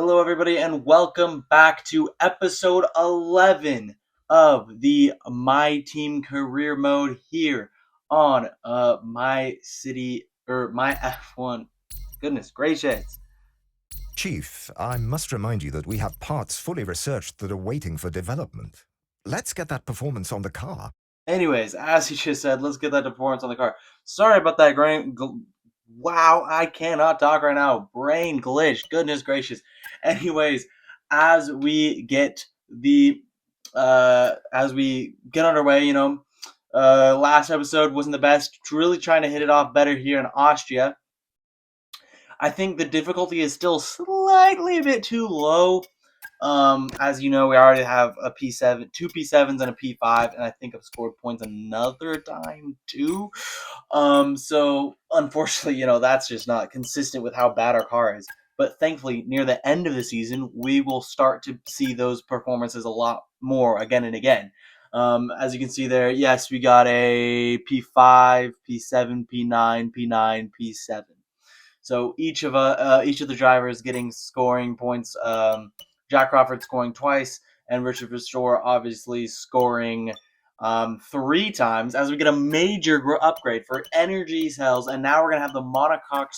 Hello, everybody, and welcome back to episode 11 of the My Team Career Mode here on My City or My F1. Goodness gracious. Chief, I must remind you that we have parts fully researched that are waiting for development. Let's get that performance on the car. Anyways, as he just said, let's get that performance on the car. Sorry about that, wow, I cannot talk right now. Brain glitch. Goodness gracious. Anyways, as we get underway, last episode wasn't the best. Really trying to hit it off better here in Austria. I think the difficulty is still slightly a bit too low. As you know, we already have a P7, two P7s and a P5, and I think I've scored points another time too. So unfortunately, that's just not consistent with how bad our car is. But thankfully, near the end of the season, we will start to see those performances a lot more again and again. As you can see there, yes, we got a P5, P7, P9, P9, P7. So each of the drivers getting scoring points. Jack Crawford scoring twice, and Richard Pastore obviously scoring 3 times as we get a major upgrade for energy cells, and now we're gonna have the monocoque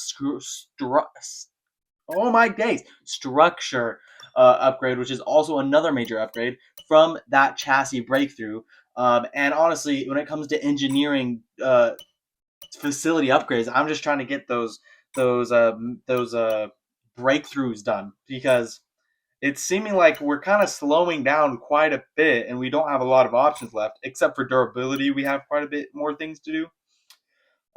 structure upgrade, which is also another major upgrade from that chassis breakthrough. And honestly, when it comes to engineering facility upgrades, I'm just trying to get those breakthroughs done because it's seeming like we're kind of slowing down quite a bit and we don't have a lot of options left. Except for durability, we have quite a bit more things to do.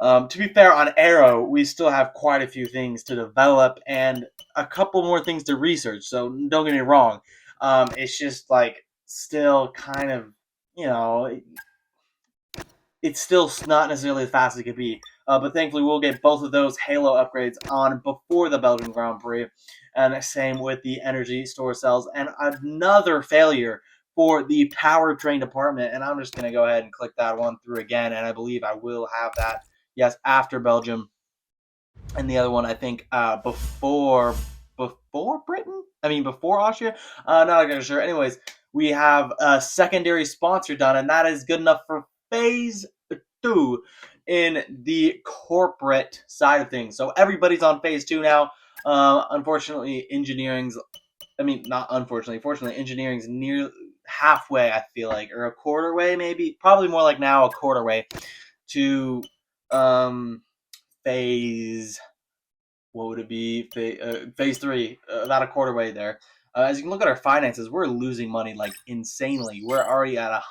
To be fair, on Aero, we still have quite a few things to develop and a couple more things to research. So don't get me wrong. It's just like still kind of, you know, it's still not necessarily as fast as it could be. But thankfully, we'll get both of those Halo upgrades on before the Belgian Grand Prix. And same with the energy store cells. And another failure for the powertrain department. And I'm just going to go ahead and click that one through again. And I believe I will have that, yes, after Belgium. And the other one, I think, before Britain? Before Austria? Not exactly sure. Anyways, we have a secondary sponsor done, and that is good enough for phase 2 in the corporate side of things. So everybody's on phase 2 now. Unfortunately, fortunately, engineering's near halfway, I feel like, or a quarter way, maybe. Probably more like now a quarter way to phase, what would it be? Phase 3, about a quarter way there. As you can look at our finances, we're losing money like insanely. We're already at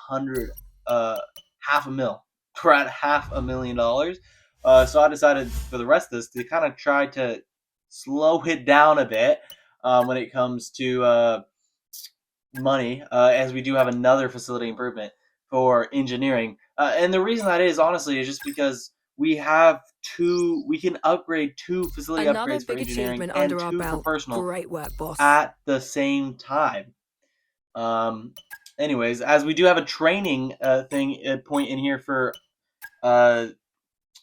half a mil. We're at $500,000. So I decided for the rest of this to kind of try to slow it down a bit when it comes to money, as we do have another facility improvement for engineering. And the reason that is, honestly, is just because we can upgrade 2 facility Another upgrades for big engineering achievement and under our 2 for belt. personal Great work, boss. at the same time. Anyways, as we do have a training point in here for for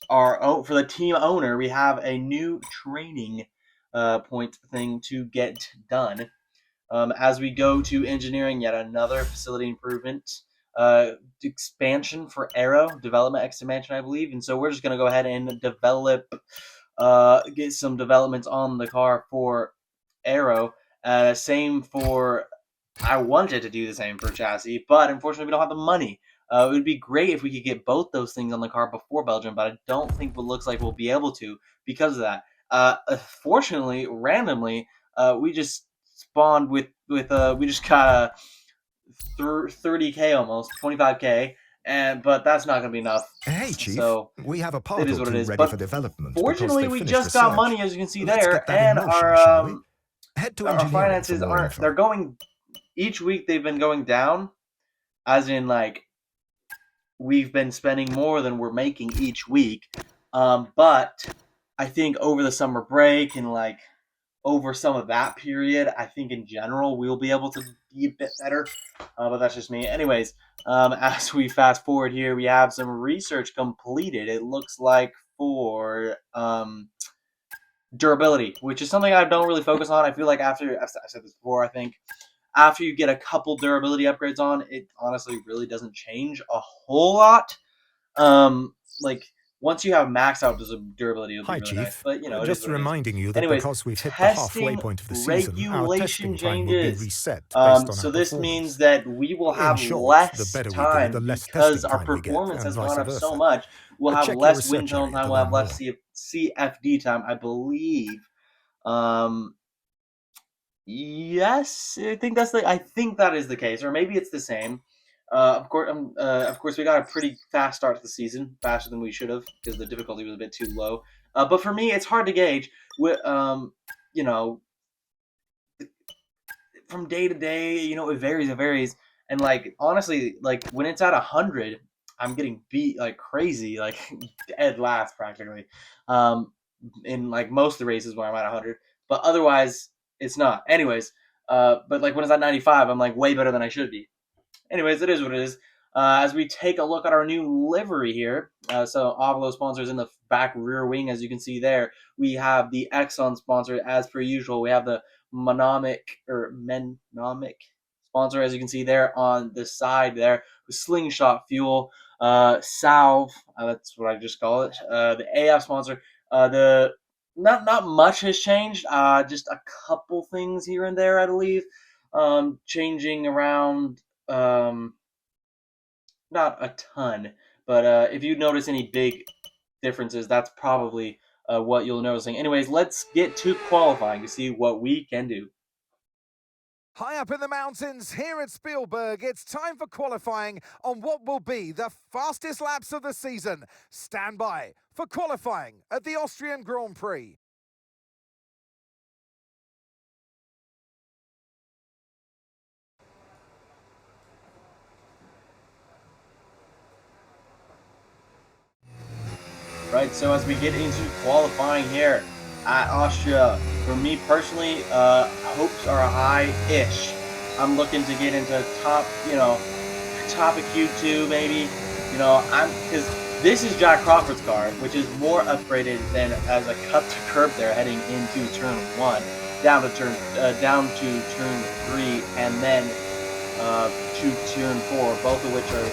the team owner, we have a new training point thing to get done. As we go to engineering, yet another facility improvement, expansion for Aero, development expansion, I believe. And so we're just going to go ahead and get some developments on the car for Aero. Same for, I wanted to do the same for chassis, but unfortunately we don't have the money. It would be great if we could get both those things on the car before Belgium, but I don't think it looks like we'll be able to because of that. Fortunately, randomly, we just spawned with we just got a 30k, almost 25k, but that's not going to be enough. Hey, Chief. So we have a part it is or what it two is. ready But for development. fortunately, we just research. got money, as you can see Let's there, get that in and motion, shall we? Head to our engineering finances for more aren't. info. They're going each week. They've been going down, as in like we've been spending more than we're making each week. But I think over the summer break and like over some of that period, I think in general we'll be able to be a bit better. But that's just me. Anyways, as we fast forward here, we have some research completed. It looks like for durability, which is something I don't really focus on. I feel like after I've said this before, I think after you get a couple durability upgrades on, it honestly really doesn't change a whole lot. Like once you have max out durability, it'll be Hi, really nice. Chief. But it is Just what it is. reminding you that Anyways, because we've hit the halfway testing point of the season, our regulation testing time will be changes. reset based on our So this means performance. that we will In have short, the less better we do, the time less because testing our time we get, performance and has vice gone up so versa. much. We'll have Check your less wind research tunnel area time. to We'll learn have less more. CFD time, I believe. Yes, I think I think that is the case, or maybe it's the same. Of course, we got a pretty fast start to the season, faster than we should have, because the difficulty was a bit too low. But for me, it's hard to gauge. You know, from day to day, it varies. It varies, and like honestly, like when it's at 100, I'm getting beat like crazy, like dead last practically. Um, in like most of the races where I'm at 100, but otherwise it's not. Anyways, but like when it's at 95, I'm like way better than I should be. Anyways, it is what it is. As we take a look at our new livery here, so Avalo sponsors in the back rear wing, as you can see there. We have the Exxon sponsor as per usual. We have the Menomic sponsor, as you can see there on the side there, with Slingshot Fuel, Salve, that's what I just call it. The AF sponsor. The not much has changed. Just a couple things here and there, I believe. Changing around, um, not a ton, but if you notice any big differences, that's probably what you'll noticing. Anyways, let's get to qualifying to see what we can do. High up in the mountains here at Spielberg, it's time for qualifying on what will be the fastest laps of the season. Stand by for qualifying at the Austrian Grand Prix. Right, so as we get into qualifying here at Austria, for me personally, hopes are high-ish. I'm looking to get into top of Q2 maybe. Because this is Jack Crawford's car, which is more upgraded than as a cut to curb there heading into turn 1, down to turn 3, and then to turn 4, both of which are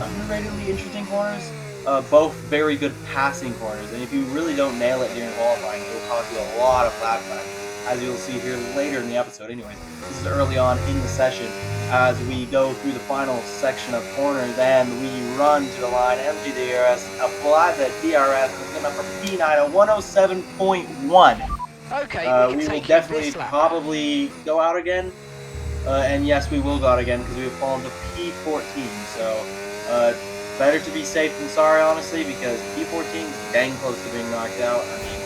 underratedly interesting corners. Both very good passing corners, and if you really don't nail it during qualifying, it will cost you a lot of lap time, as you'll see here later in the episode. Anyways, this is early on in the session as we go through the final section of corners, and we run to the line, empty the DRS, apply the DRS with the number P9 at 107.1. Okay, we will definitely probably go out again, and yes, we will go out again because we have fallen to P14. So. Better to be safe than sorry, honestly, because P14 is dang close to being knocked out. I mean,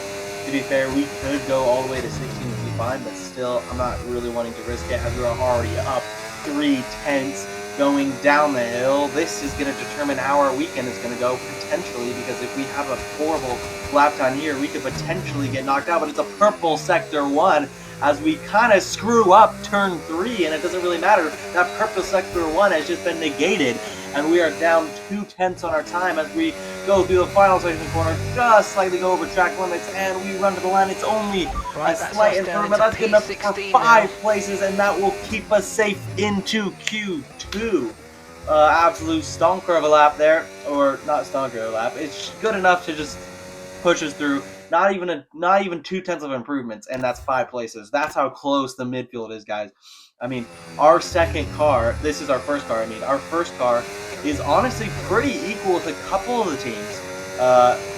to be fair, we could go all the way to 16 and be fine, but still, I'm not really wanting to risk it as we're already up 3/10 going down the hill. This is going to determine how our weekend is going to go, potentially, because if we have a horrible lap time here, we could potentially get knocked out, but it's a purple sector 1, as we kind of screw up turn 3, and it doesn't really matter. That purple sector 1 has just been negated, and we are down 2/10 on our time as we go through the final section corner, just slightly go over track limits, and we run to the line. It's only a slight improvement. That's good enough for 5 places, and that will keep us safe into Q2. Absolute stonker of a lap there, or not stonker of a lap. It's good enough to just push us through. Not even 2/10 of improvements, and that's 5 places. That's how close the midfield is, guys. I mean, our second car, this is our first car, our first car is honestly pretty equal with a couple of the teams.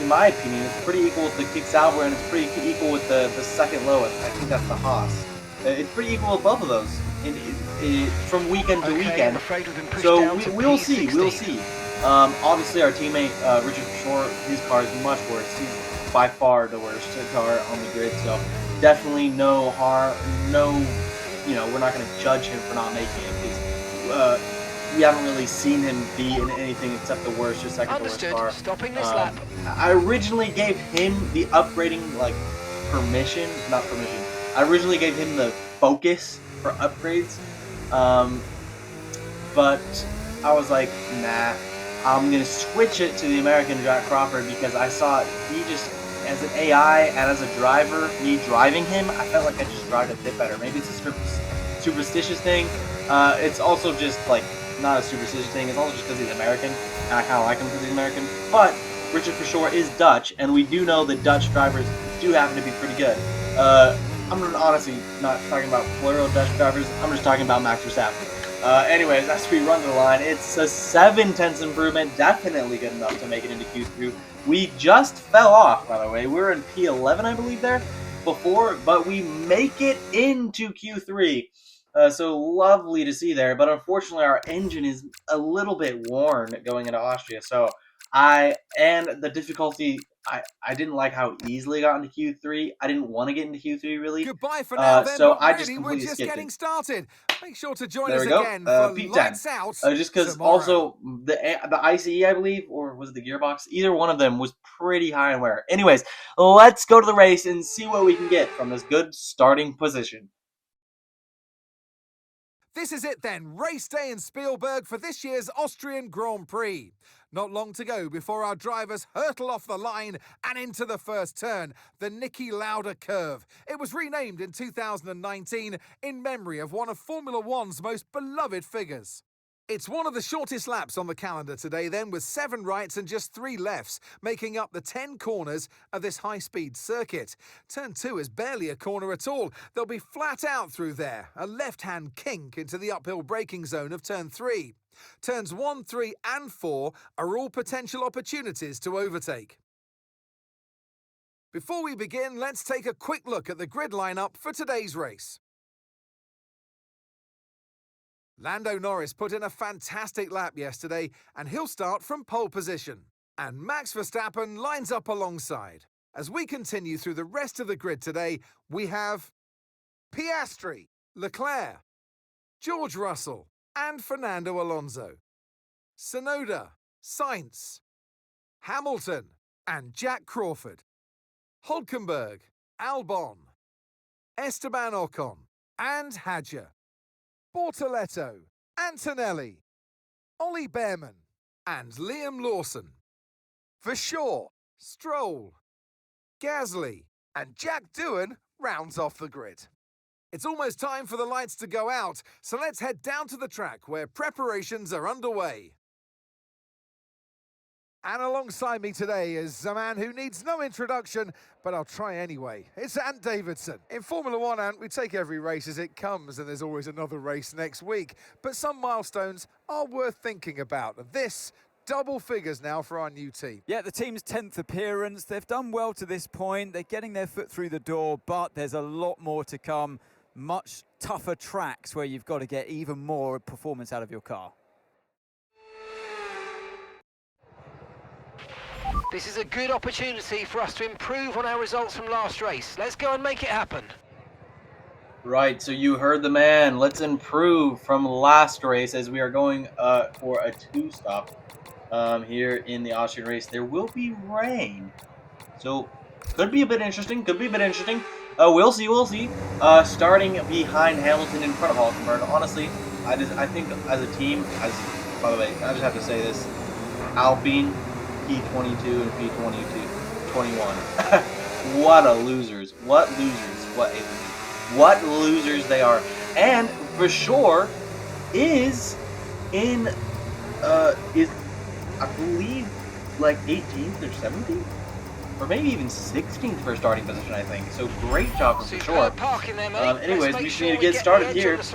In my opinion, it's pretty equal with the Kick Sauber, and it's pretty equal with the second lowest. I think that's the Haas. It's pretty equal with both of those from weekend to weekend. So we'll see. We'll see. Obviously, our teammate Richard Short, his car is much worse. He's by far the worst car on the grid. So definitely no harm. No, we're not going to judge him for not making it because we haven't really seen him be in anything except the worst or second worst car. Stopping this lap. I originally gave him the upgrading permission, not permission. I originally gave him the focus for upgrades, but I was like, nah. I'm gonna switch it to the American Jack Crawford because I saw he just as an AI and as a driver, me driving him, I felt like I just drive a bit better. Maybe it's a superstitious thing. It's also just like not a superstitious thing. It's also just because he's American, and I kind of like him because he's American. But Richard for sure is Dutch, and we do know that Dutch drivers do happen to be pretty good. I'm honestly not talking about plural Dutch drivers. I'm just talking about Max Verstappen. Anyways, as we run to the line, it's a 7/10 improvement, definitely good enough to make it into Q3. We just fell off, by the way. We were in P11, I believe, there before, but we make it into Q3. So lovely to see there, but unfortunately our engine is a little bit worn going into Austria. So and the difficulty, I didn't like how easily I got into Q3. I didn't want to get into Q3 really. Goodbye for now, then. So But I really, just we're completely just skipped getting it. started. Make sure to join There us we go. again for P10. Lights Out Just because tomorrow. also the ICE, I believe, or was it the gearbox? Either one of them was pretty high in wear. Anyways, let's go to the race and see what we can get from this good starting position. This is it then, race day in Spielberg for this year's Austrian Grand Prix. Not long to go before our drivers hurtle off the line and into the first turn, the Niki Lauda curve. It was renamed in 2019 in memory of one of Formula One's most beloved figures. It's one of the shortest laps on the calendar today then, with 7 rights and just 3 lefts, making up the 10 corners of this high-speed circuit. Turn 2 is barely a corner at all. They'll be flat out through there, a left-hand kink into the uphill braking zone of Turn 3. Turns 1, 3 and 4 are all potential opportunities to overtake. Before we begin, let's take a quick look at the grid lineup for today's race. Lando Norris put in a fantastic lap yesterday, and he'll start from pole position. And Max Verstappen lines up alongside. As we continue through the rest of the grid today, we have Piastri, Leclerc, George Russell, and Fernando Alonso, Tsunoda, Sainz, Hamilton, and Jack Crawford, Hülkenberg, Albon, Esteban Ocon, and Hadjar, Bortoletto, Antonelli, Ollie Behrman, and Liam Lawson. For sure, Stroll, Gasly, and Jack Doohan rounds off the grid. It's almost time for the lights to go out, so let's head down to the track where preparations are underway. And alongside me today is a man who needs no introduction, but I'll try anyway. It's Ant Davidson. In Formula One, Ant, we take every race as it comes, and there's always another race next week. But some milestones are worth thinking about. And this, double figures now for our new team. Yeah, the team's 10th appearance. They've done well to this point. They're getting their foot through the door, but there's a lot more to come. Much tougher tracks where you've got to get even more performance out of your car. This is a good opportunity for us to improve on our results from last race. Let's go and make it happen. Right, so you heard the man. Let's improve from last race as we are going for a 2-stop here in the Austrian race. There will be rain, so could be a bit interesting. We'll see. Starting behind Hamilton, in front of Hülkenberg. Honestly, I think as a team, by the way, I just have to say this: Alpine, P22 and P21. What losers they are. And for sure is in is I believe like 18th or 17th or maybe even 16th for starting position, I think. So great job for sure. Anyways, we just need to get started here. As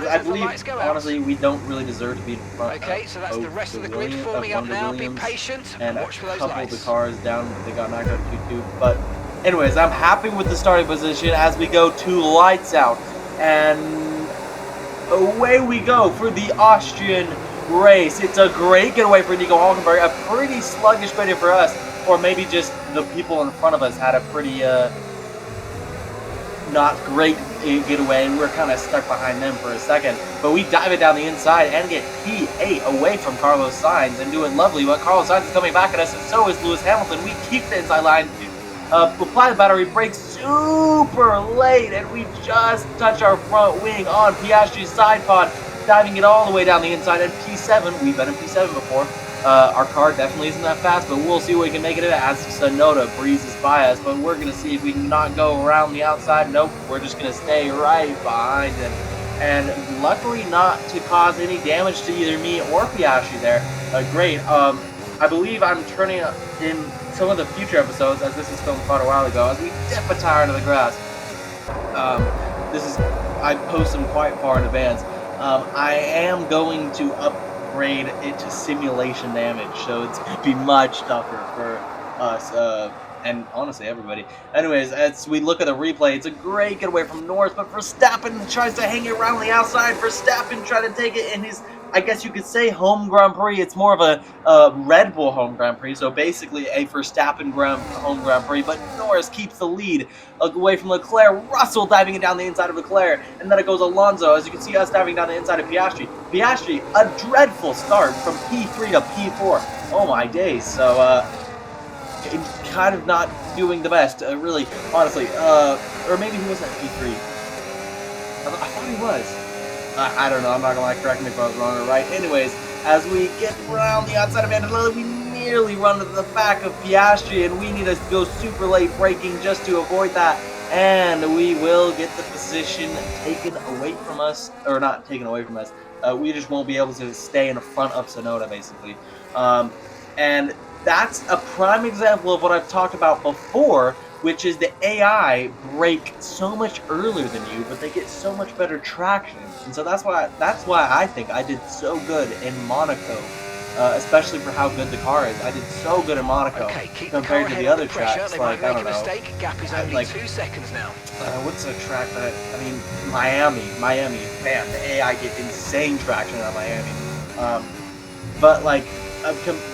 I believe, honestly, we don't really deserve to be in front so that's the rest of the grid of forming up now. Be Williams patient and watch for a those couple lights. of the cars down. They got knocked out Q2. But anyways, I'm happy with the starting position as we go to lights out. And away we go for the Austrian race. It's a great getaway for Nico Hülkenberg. A pretty sluggish getaway for us. Or maybe just the people in front of us had a pretty not great getaway, and we're kind of stuck behind them for a second. But we dive it down the inside and get P8 away from Carlos Sainz and do it lovely. But Carlos Sainz is coming back at us, and so is Lewis Hamilton. We keep the inside line. Apply the battery brake super late, and we just touch our front wing on Piastri's side pod, diving it all the way down the inside. And P7, we've been in P7 before. Our car definitely isn't that fast, but we'll see what we can make it as Sonoda breezes by us. But we're going to see if we can not go around the outside. Nope, we're just going to stay right behind him. And luckily not to cause any damage to either me or Piastri there. Great. I believe I'm turning in some of the future episodes, as this is filmed quite a while ago, as we dip a tire into the grass. I post them quite far in advance. I am going to upgrade it to simulation damage, so it's going to be much tougher for us, and honestly everybody. Anyways, as we look at the replay, it's a great getaway from Norris, but Verstappen tries to hang it around the outside. Verstappen trying to take it in his, I guess you could say, home Grand Prix. It's more of a Red Bull home Grand Prix, so basically a Verstappen home Grand Prix, but Norris keeps the lead away from Leclerc. Russell diving it down the inside of Leclerc, and then it goes Alonso. As you can see, us diving down the inside of Piastri. Piastri, a dreadful start from P3 to P4. Oh my days. So, kind of not doing the best, really, honestly. Or maybe he was at P3. I thought he was. I don't know, I'm not gonna lie, correct me if I was wrong or right. Anyways, as we get around the outside of Antonelli, we nearly run to the back of Piastri, and we need to go super late braking just to avoid that. And we will get the position taken away from us, or not taken away from us. We just won't be able to stay in front of Sonoda, basically. And that's a prime example of what I've talked about before, which is the AI brake so much earlier than you, but they get so much better traction. And so that's why I think I did so good in Monaco, especially for how good the car is. I did so good in Monaco compared to the other tracks. Like, I don't know, Gap is only like 2 seconds now. what's a track that Miami. Man, the AI get insane traction out of Miami. But like,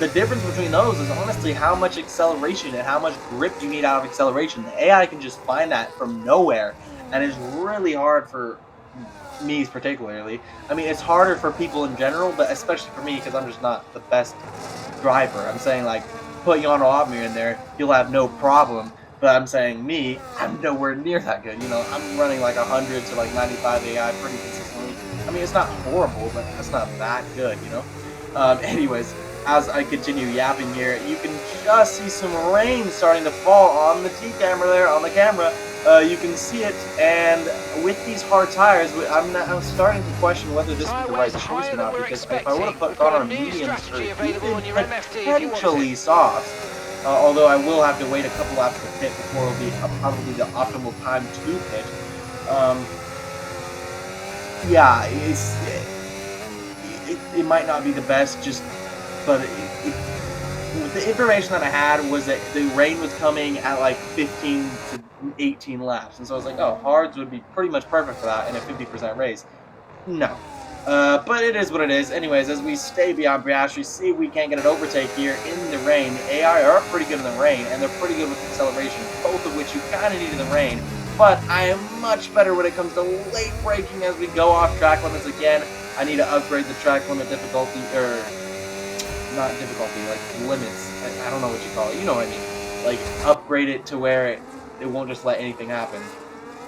the difference between those is honestly how much acceleration and how much grip you need out of acceleration. The AI can just find that from nowhere, and it's really hard for me particularly. I mean, it's harder for people in general, but especially for me because I'm just not the best driver. I'm saying, like, put Jan Altmaier in there, you'll have no problem. But I'm saying me, I'm nowhere near that good. You know, I'm running like 100 to like 95 AI pretty consistently. I mean, it's not horrible, but it's not that good, you know? Anyways, as I continue yapping here, you can just see some rain starting to fall on the T-camera there, on the camera. You can see it, and with these hard tires, I'm starting to question whether this is the right choice or not, because if I would have put Connor on mediums or even potentially softs, although I will have to wait a couple laps to pit before it'll be probably the optimal time to pit. Yeah, it might not be the best, but the information that I had was that the rain was coming at like 15 to 18 laps, and so I was like, oh, hards would be pretty much perfect for that in a 50% race. No. But it is what it is. Anyways, as we stay beyond Piastri, see if we can't get an overtake here in the rain. The AI are pretty good in the rain, and they're pretty good with acceleration, both of which you kind of need in the rain. But I am much better when it comes to late braking as we go off track limits again. I need to upgrade the track limit difficulty, or not difficulty, like limits. I don't know what you call it. You know what I mean. Like, upgrade it to where it won't just let anything happen,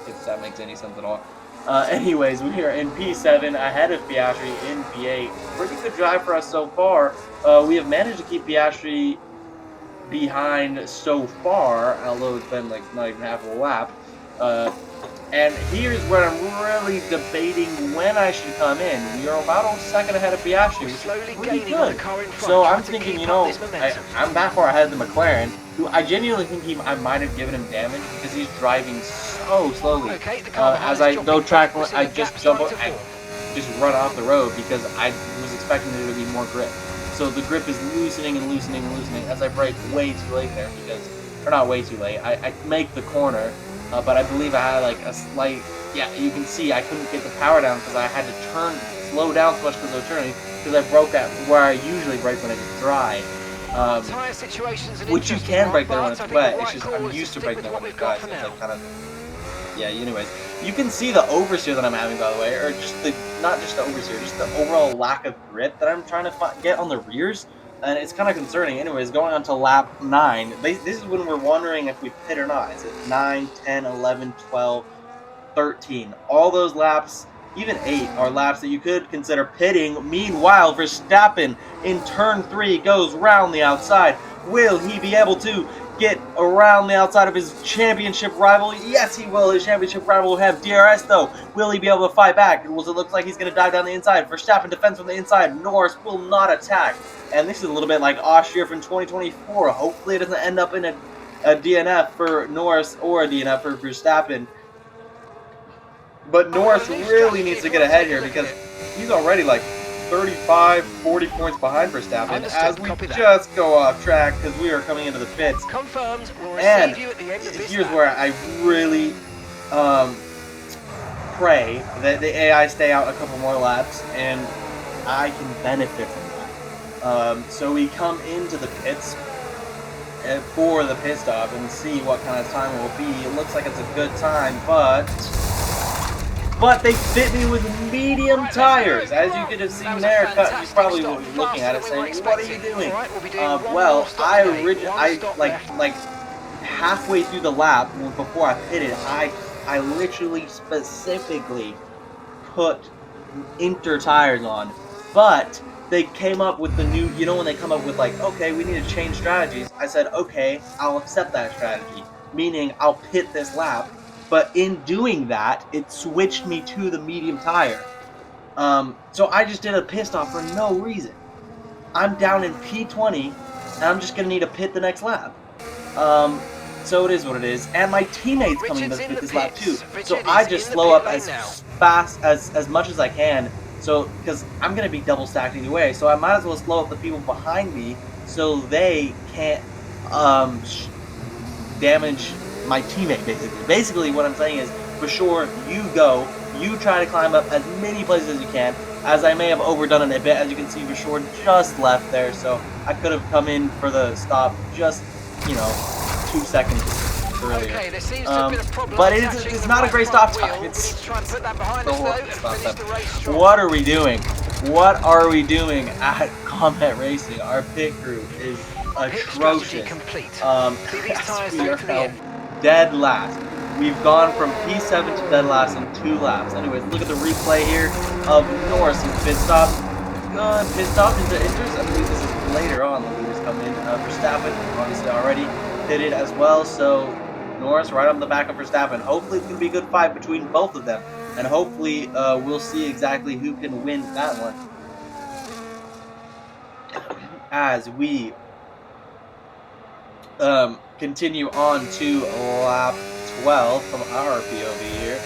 if that makes any sense at all. Anyways, we are in P7 ahead of Piastri in P8. Pretty good drive for us so far. We have managed to keep Piastri behind so far, although it's been like not even half a lap. And here's where I'm really debating when I should come in. We are about a second ahead of Piastri, which is pretty good. So I'm thinking, you know, I'm that far ahead of the McLaren, who I genuinely think I might have given him damage because he's driving so slowly. As I go track, I just jump, I just run off the road because I was expecting there to be more grip. So the grip is loosening and loosening and loosening as I brake way too late there or not way too late. I make the corner. But I believe I had like a slight, yeah, you can see I couldn't get the power down because I had to slow down so much because I was turning, because I broke at where I usually brake when it's dry. Which you can brake there when it's wet, it's just I'm used to braking there when it's dry, so it's like kind of, yeah, anyways. You can see the oversteer that I'm having, by the way, or just not just the oversteer, just the overall lack of grip that I'm trying to get on the rears. And it's kind of concerning. Anyways, going on to lap 9, this is when we're wondering if we pit or not. Is it 9, 10, 11, 12, 13? All those laps even 8 are laps that you could consider pitting. Meanwhile, Verstappen in turn 3 goes round the outside. Will he be able to get around the outside of his championship rival? Yes, he will. His championship rival will have DRS, though. Will he be able to fight back? It looks like he's going to dive down the inside. Verstappen defends from the inside. Norris will not attack. And this is a little bit like Austria from 2024. Hopefully it doesn't end up in a DNF for Norris or a DNF for Verstappen. But Norris really needs to get ahead here because he's already like 35, 40 points behind Verstappen as we just go off track because we are coming into the pits. Confirmed. We'll And receive you at the end of this here's lap. where I really pray that the AI stay out a couple more laps and I can benefit from that. So we come into the pits for the pit stop and see what kind of time it will be. It looks like it's a good time, but they fit me with medium tires. As you could have seen there, you probably will be looking at it saying, "What are you doing?" Well, I like halfway through the lap before I pitted, I literally specifically put Inter tires on, but they came up with the new, you know, when they come up with like, okay, we need to change strategies. I said, okay, I'll accept that strategy, meaning I'll pit this lap. But in doing that, it switched me to the medium tire. So I just did a pit stop for no reason. I'm down in P20, and I'm just going to need to pit the next lap. So it is what it is. And my teammate's coming to pit this lap too. So I just slow up as fast, as much as I can. So, because I'm going to be double stacked either way. So I might as well slow up the people behind me so they can't damage my teammate, basically. Basically, what I'm saying is, for sure, you try to climb up as many places as you can, as I may have overdone it a bit. As you can see, for sure, just left there, so I could have come in for the stop just, 2 seconds earlier. Okay, there seems to have been a problem But attaching it's the not a right great front stop wheel. time. We It's need to try and put that behind the us, though, horrible and stop finish time. the race strong. What are we doing? What are we doing at Comet Racing? Our pit crew is Pit strategy atrocious. complete. See these tyres we through are to the end. dead last. We've gone from P7 to dead last in 2 laps. Anyways, look at the replay here of Norris's pit stop. Pit stop into Inters. I believe this is later on the leaders come in. Verstappen obviously already pitted as well, so Norris right on the back of Verstappen. Hopefully it's going to be a good fight between both of them. And hopefully we'll see exactly who can win that one. As we continue on to lap 12 from our POV here.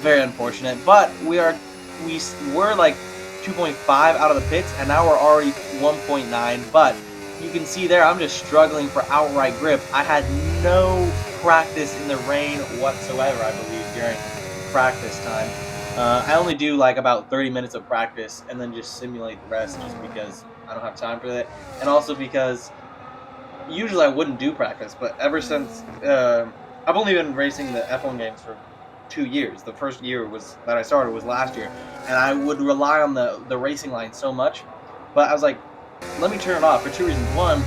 Very unfortunate, but we were like 2.5 out of the pits, and now we're already 1.9. But you can see there, I'm just struggling for outright grip. I had no practice in the rain whatsoever, I believe, during practice time. I only do like about 30 minutes of practice and then just simulate the rest just because I don't have time for that. And also because usually I wouldn't do practice, but ever since I've only been racing the F1 games for 2 years. The first year that I started was last year, and I would rely on the racing line so much. But I was like, let me turn it off for 2 reasons. One,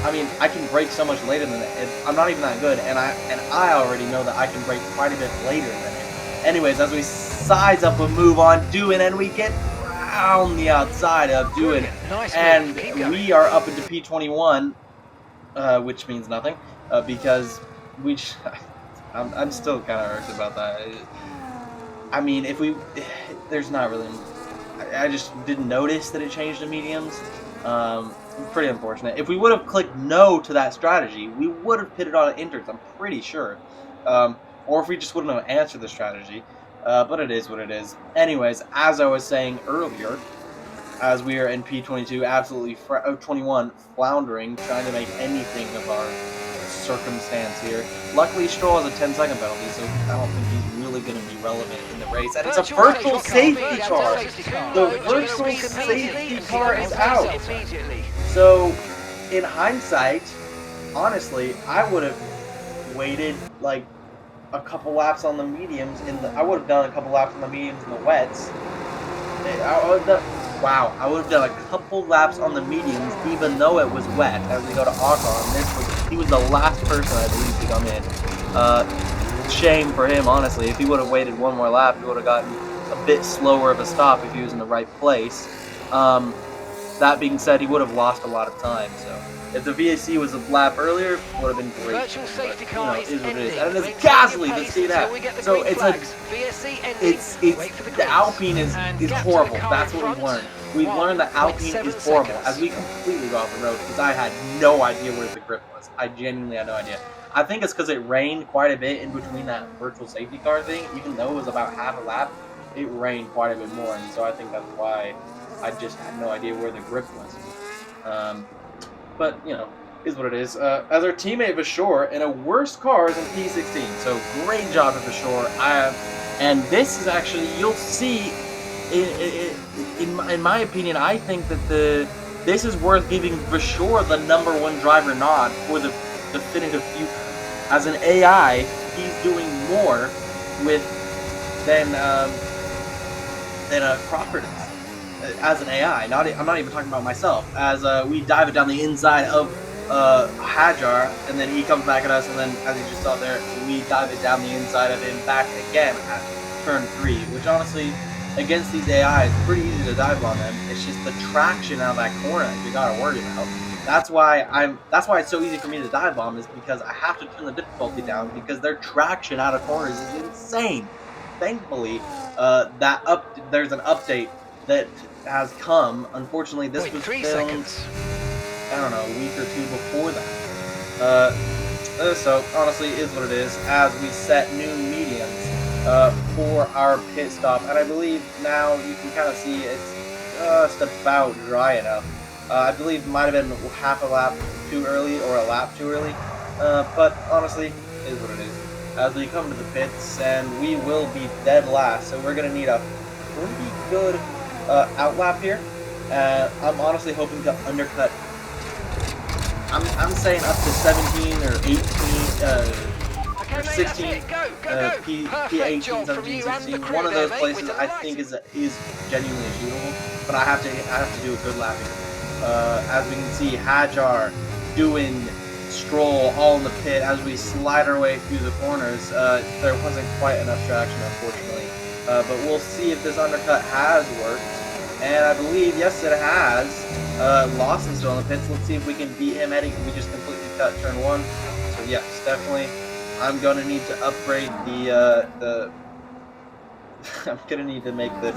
I mean, I can brake so much later than it. I'm not even that good, and I already know that I can brake quite a bit later than it. Anyways, as we size up a move on Doohan, and we get around the outside of Doohan, Nice and move. Keep going. we are up into P21, which means nothing, because I'm still kind of irked about that. I mean, there's not really, I just didn't notice that it changed to mediums. Pretty unfortunate. If we would have clicked no to that strategy, we would have pitted on Inters, I'm pretty sure. Or if we just wouldn't have answered the strategy. But it is what it is. Anyways, as I was saying earlier, as we are in P22, absolutely 21, floundering, trying to make anything of our circumstance here. Luckily, Stroll has a 10-second penalty, so I don't think he's really going to be relevant in the race. And it's a virtual safety car. The virtual safety car is out. So, in hindsight, honestly, I would have waited like a couple laps on the mediums. I would have done a couple laps on the mediums in the wets. I would have done a couple laps on the mediums, even though it was wet. As we go to Ocon, he was the last person, I believe, to come in. shame for him, honestly. If he would have waited one more lap, he would have gotten a bit slower of a stop if he was in the right place. That being said, he would have lost a lot of time. So if the VAC was a lap earlier, it would have been great. Virtual safety But, car is what it is. ending. And it's Maintain Gasly. your Let's pace see until that. we get the So green it's flags. VSC ending. Wait for the the greens. Alpine is And gap to the horrible. car That's in what we've front. learned. We've learned that Alpine 1.7 is horrible, seconds. as we completely got off the road because I had no idea where the grip was. I genuinely had no idea. I think it's because it rained quite a bit in between that virtual safety car thing. Even though it was about half a lap, it rained quite a bit more, and so I think that's why I just had no idea where the grip was. But, is what it is. As our teammate Vashore in a worse car than P16, so great job at Vashore. And this is actually, you'll see, in my opinion, I think that this is worth giving Vashore the ‌1 driver nod for the definitive future. As an AI, he's doing more than Crawford is. As an AI, I'm not even talking about myself. As we dive it down the inside of Hajar, and then he comes back at us, and then as you just saw there, we dive it down the inside of him back again at turn 3. Which honestly, against these AIs, it's pretty easy to dive on them. It's just the traction out of that corner that you gotta worry about. That's why it's so easy for me to dive bomb, is because I have to turn the difficulty down because their traction out of corners is insane. Thankfully, there's an update that has come. Unfortunately, this was 0.3 filmed, seconds. I don't know, a week or two before that. So honestly, is what it is. As we set new mediums for our pit stop, and I believe now you can kind of see it's just about dry enough. I believe it might have been half a lap too early or a lap too early, but honestly, is what it is. As we come to the pits, and we will be dead last, so we're gonna need a pretty good outlap here. I'm honestly hoping to undercut. I'm saying up to 17 or 18, Okay, or mate, 16, that's it. Go. P18, job from 17, you and 16. the crew One of there, those mate. places We're I think delighted. is genuinely achievable, but I have to do a good lap here. As we can see, Hajar doing Stroll all in the pit as we slide our way through the corners. There wasn't quite enough traction, unfortunately, but we'll see if this undercut has worked. And I believe, yes, it has. Lawson's still in the pits. Let's see if we can beat him. Eddie, we just completely cut turn 1. So yes, definitely, I'm gonna need to upgrade the. I'm gonna need to make the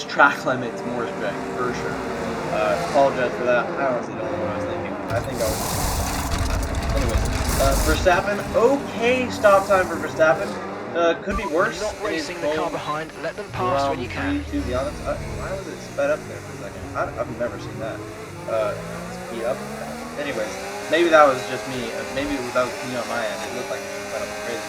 track limits more strict for sure. Apologize for that. I honestly don't know what I was thinking. I think I was. Anyways, Verstappen. Okay, stop time for Verstappen. Could be worse. Not racing the car behind. Let them pass when you can. To be honest, why was it sped up there for a second? I've never seen that. Speed up. Anyways, maybe that was just me. Maybe that was me on my end. It looked like it sped up crazy.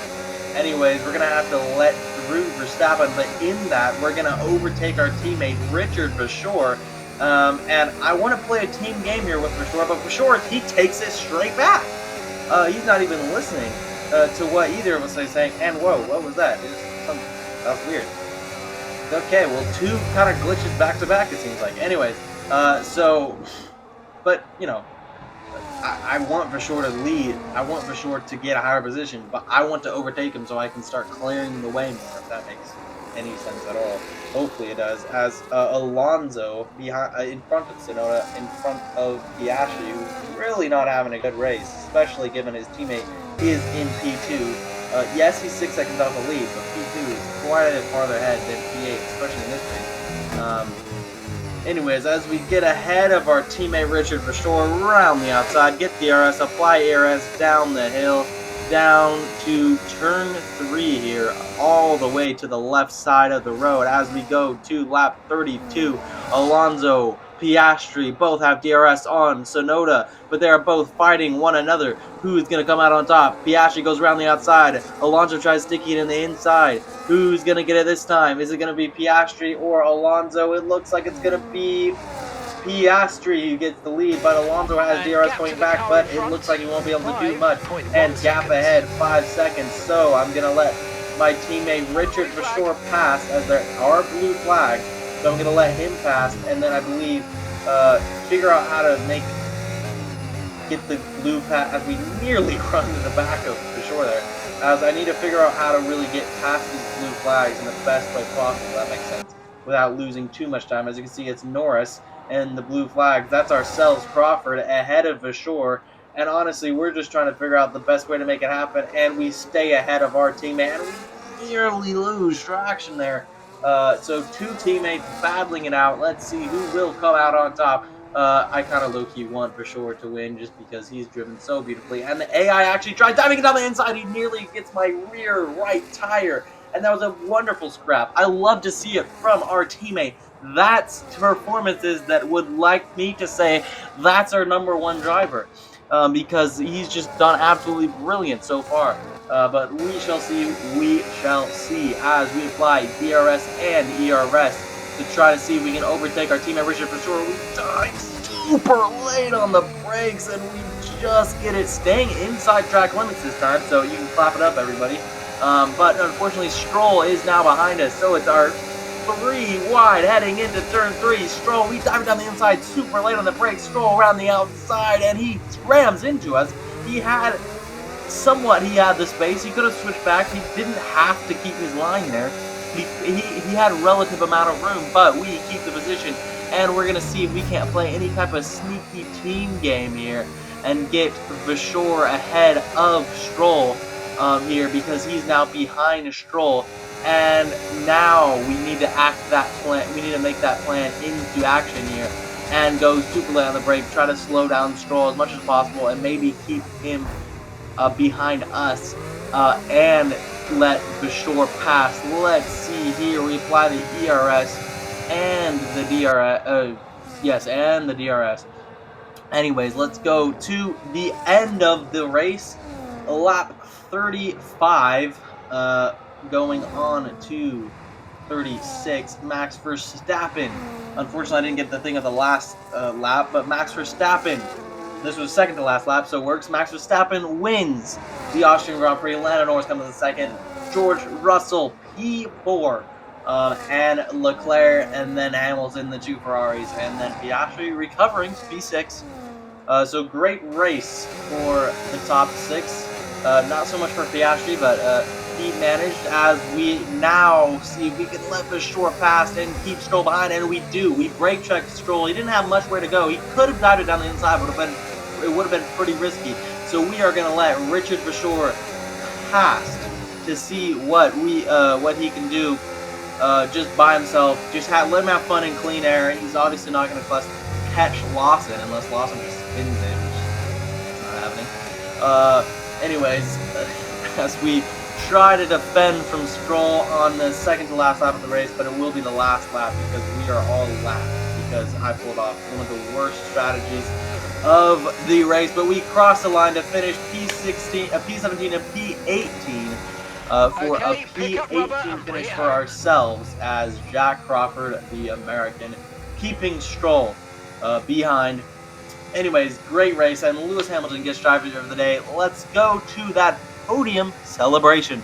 Anyways, we're gonna have to let through Verstappen, but in that, we're gonna overtake our teammate Richard Vashore. And I want to play a team game here with Vashore, but Vashore, he takes it straight back. He's not even listening to what either of us are saying. And whoa, what was that? That was weird. Okay, well, 2 kind of glitches back to back, it seems like. Anyways, but I want Vashore to lead. I want Vashore to get a higher position, but I want to overtake him so I can start clearing the way more, if that makes any sense at all. Hopefully it does. As Alonso in front of Tsunoda, in front of Piastri, who's really not having a good race, especially given his teammate is in P2. Yes, he's 6 seconds off the lead, but P2 is quite a bit farther ahead than P8, especially in this race. Anyways, as we get ahead of our teammate Richard Vashore around the outside, get DRS, apply ARS down the hill, down to turn 3 here, all the way to the left side of the road as we go to lap 32. Alonso, Piastri both have DRS on Tsunoda, but they are both fighting one another. Who's going to come out on top? Piastri goes around the outside. Alonso tries sticking it in the inside. Who's going to get it this time? Is it going to be Piastri or Alonso? It looks like it's going to be Piastri who gets the lead, but Alonso has DRS coming back, but it looks like he won't be able to do much. And gap ahead 5 seconds, so I'm going to let my teammate Richard Vashore pass as there are blue flags. So I'm going to let him pass, and then I believe figure out how to get the blue pass as we nearly run to the back of Vashore there. as I need to figure out how to really get past these blue flags in the best way possible, if that makes sense, without losing too much time. As you can see, it's Norris and the blue flags. That's ourselves, Crawford, ahead of Vashore. And honestly, we're just trying to figure out the best way to make it happen, and we stay ahead of our teammate, and we nearly lose traction there. So two teammates battling it out. Let's see who will come out on top. I kind of low-key want Vashore to win just because he's driven so beautifully. And the AI actually tried diving it down the inside. He nearly gets my rear right tire. And that was a wonderful scrap. I love to see it from our teammate. That's performances that would like me to say that's our #1 driver. Because he's just done absolutely brilliant so far. But we shall see as we apply DRS and ERS to try to see if we can overtake our teammate Richard Vashore. We died super late on the brakes, and we just get it staying inside track limits this time, so you can clap it up, everybody. But unfortunately, Stroll is now behind us, so it's our 3 wide heading into turn 3. Stroll, we dive down the inside super late on the brakes. Stroll around the outside, and he rams into us. He had the space. He could have switched back. He didn't have to keep his line there. He had a relative amount of room, but we keep the position, and we're gonna see if we can't play any type of sneaky team game here and get Vashore ahead of Stroll here, because he's now behind Stroll. And now we need to we need to make that plan into action here and go super late on the brake, try to slow down Stroll as much as possible, and maybe keep him behind us and let Vashore pass. Let's see here. We apply the ERS and the DRS. Yes, and the DRS. Anyways, let's go to the end of the race. Lap 35. Going on to 36, Max Verstappen. Unfortunately, I didn't get the thing of the last lap, but Max Verstappen, this was second to last lap, so it works. Max Verstappen wins the Austrian Grand Prix. Lando Norris comes in second. George Russell, P4. And Leclerc, and then Hamilton, the 2 Ferraris, and then Piastri recovering to P6. So great race for the top 6. Not so much for Piastri, but he managed, as we now see if we can let Vashore pass and keep Stroll behind, and we do. We brake checked Stroll. He didn't have much where to go. He could have dived it down the inside, it would have been pretty risky. So we are going to let Richard Vashore pass to see what he can do just by himself. Let him have fun in clean air. He's obviously not going to catch Lawson unless Lawson just spins it, which is not happening. Anyways, as we try to defend from Stroll on the second to last lap of the race, but it will be the last lap because we are all lapped, because I pulled off one of the worst strategies of the race. But we crossed the line to finish P17 and P18 for a P18 finish for ourselves, as Jack Crawford, the American, keeping Stroll behind. Anyways, great race, and Lewis Hamilton gets driver of the day. Let's go to that podium celebration.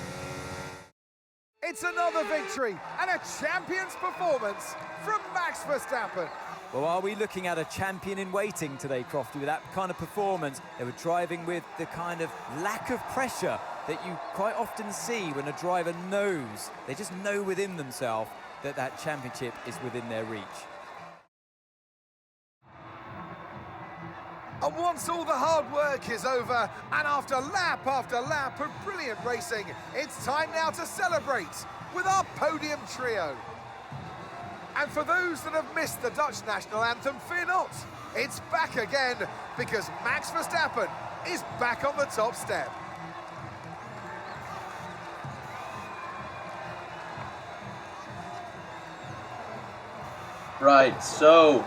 It's another victory and a champion's performance from Max Verstappen. Well, are we looking at a champion in waiting today, Crofty, with that kind of performance? They were driving with the kind of lack of pressure that you quite often see when a driver knows, they just know within themselves that that championship is within their reach. And once all the hard work is over, and after lap of brilliant racing, it's time now to celebrate with our podium trio. And for those that have missed the Dutch national anthem, fear not, it's back again, because Max Verstappen is back on the top step. Right, so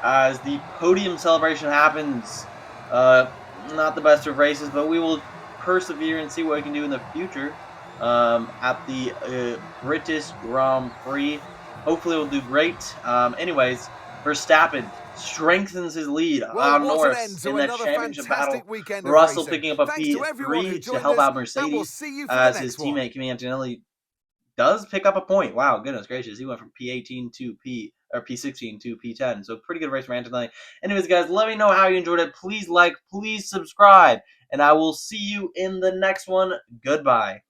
as the podium celebration happens, not the best of races, but we will persevere and see what we can do in the future at the British Grand Prix. Hopefully we'll do great. Anyways, Verstappen strengthens his lead on Norris in that championship battle. Russell picking up a P3 to help out Mercedes, as his teammate Kimi Antonelli does pick up a point. Wow, goodness gracious, he went from P18 to or P16 to P10. So pretty good race from Antonelli. Anyways, guys, let me know how you enjoyed it. Please like, please subscribe, and I will see you in the next one. Goodbye.